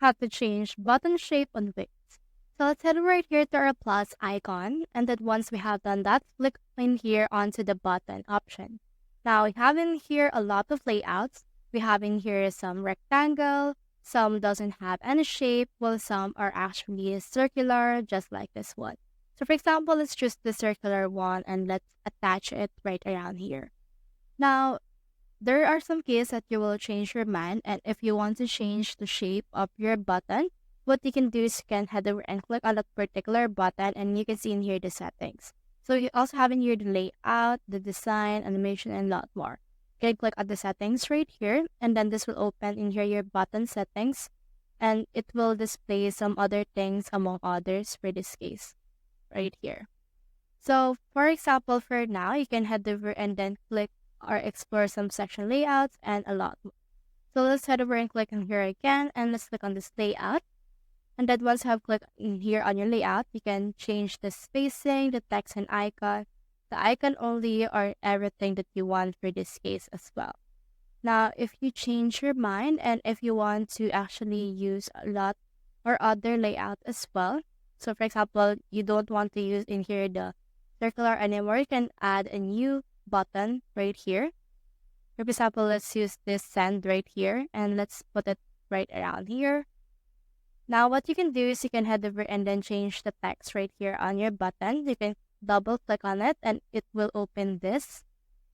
how to change button shape on Wix. So let's head right here to our plus icon. And then once we have done that, click in here onto the button option. Now we have in here a lot of layouts. We have in here some rectangle, some doesn't have any shape, while some are actually circular, just like this one. So for example, let's choose the circular one and let's attach it right around here. Now, there are some cases that you will change your mind, and if you want to change the shape of your button, what you can do is you can head over and click on that particular button, and you can see in here the settings. So you also have in here the layout, the design, animation, and a lot more. You can click on the settings right here, and then this will open in here your button settings, and it will display some other things among others for this case right here. So for example, for now, you can head over and then click or explore some section layouts and a lot more. So let's head over and click on here again, and let's click on this layout. And then once you have clicked in here on your layout, you can change the spacing, the text and icon, the icon only, or everything that you want for this case as well. Now, if you change your mind and if you want to actually use a lot or other layout as well, so for example, you don't want to use in here the circular anymore, you can add a new button right here. For example, let's use this send right here and let's put it right around here. Now, what you can do is you can head over and then change the text right here on your button. You can double click on it and it will open this.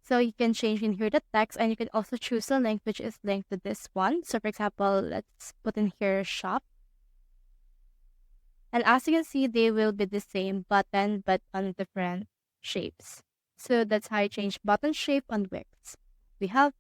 So you can change in here the text, and you can also choose a link which is linked to this one. So for example, let's put in here shop. And as you can see, they will be the same button but on different shapes. So that's how you change button shape on Wix. We have